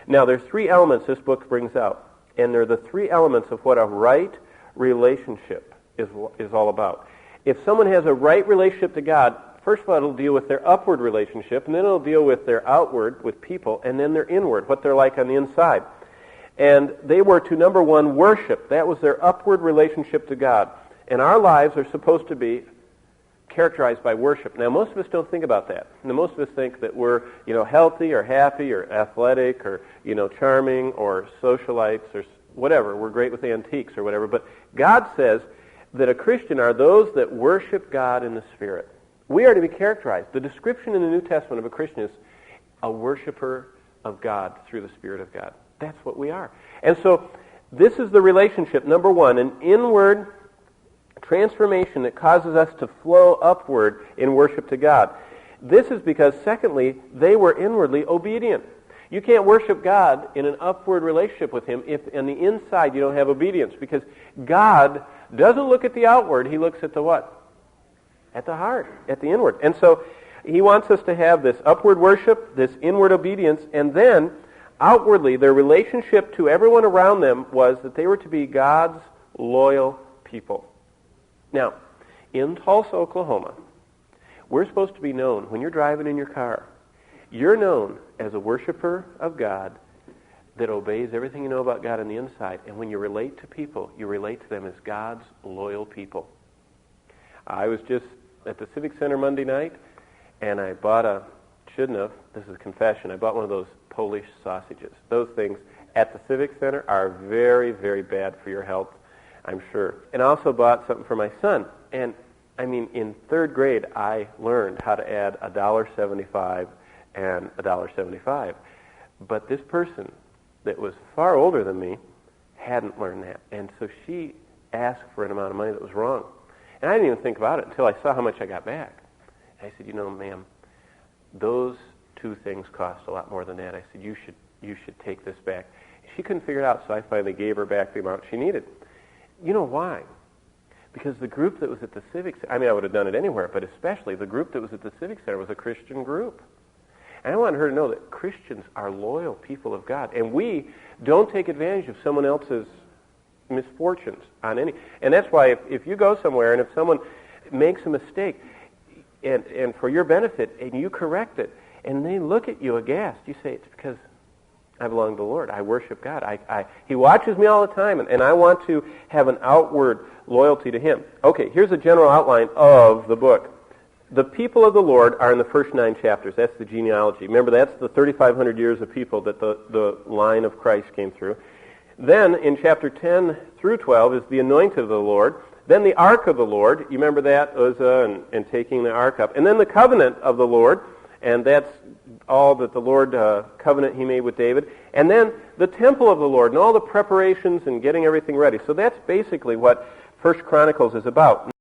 Now, there's three elements this book brings out, and they're the three elements of what a right relationship is all about. If someone has a right relationship to God, first of all, it'll deal with their upward relationship, and then it'll deal with their outward, with people, and then their inward, what they're like on the inside. And they were to, number one, worship. That was their upward relationship to God. And our lives are supposed to be characterized by worship. Now, most of us don't think about that. Now, most of us think that we're, healthy or happy or athletic or, charming or socialites or whatever. We're great with antiques or whatever. But God says that a Christian are those that worship God in the Spirit. We are to be characterized. The description in the New Testament of a Christian is a worshiper of God through the Spirit of God. That's what we are. And so this is the relationship, number one, an inward transformation that causes us to flow upward in worship to God. This is because, secondly, they were inwardly obedient. You can't worship God in an upward relationship with Him if on the inside you don't have obedience, because God doesn't look at the outward, He looks at the what? At the heart, at the inward. And so He wants us to have this upward worship, this inward obedience, and then outwardly their relationship to everyone around them was that they were to be God's loyal people. Now, in Tulsa, Oklahoma, we're supposed to be known, when you're driving in your car, you're known as a worshiper of God that obeys everything you know about God on the inside. And when you relate to people, you relate to them as God's loyal people. I was just at the Civic Center Monday night, and I bought shouldn't have, this is a confession, I bought one of those Polish sausages. Those things at the Civic Center are very, very bad for your health, I'm sure. And I also bought something for my son. And, in third grade, I learned how to add $1.75 and $1.75. But this person that was far older than me hadn't learned that. And so she asked for an amount of money that was wrong. And I didn't even think about it until I saw how much I got back. And I said, ma'am, those two things cost a lot more than that. I said, you should take this back. She couldn't figure it out, so I finally gave her back the amount she needed. You know why? Because the group that was at the Civic Center, I would have done it anywhere, but especially the group that was at the Civic Center was a Christian group. And I wanted her to know that Christians are loyal people of God, and we don't take advantage of someone else's misfortunes on any. And that's why if you go somewhere and if someone makes a mistake, and for your benefit, and you correct it, and they look at you aghast, you say, it's because I belong to the Lord. I worship God. He watches me all the time, and I want to have an outward loyalty to Him. Okay, here's a general outline of the book. The people of the Lord are in the first 9 chapters. That's the genealogy. Remember, that's the 3,500 years of people that the line of Christ came through. Then, in chapter 10 through 12, is the Anointed of the Lord. Then the Ark of the Lord. You remember that, Uzzah and taking the Ark up. And then the Covenant of the Lord, and that's all that the Lord covenant He made with David. And then the temple of the Lord and all the preparations and getting everything ready. So that's basically what First Chronicles is about.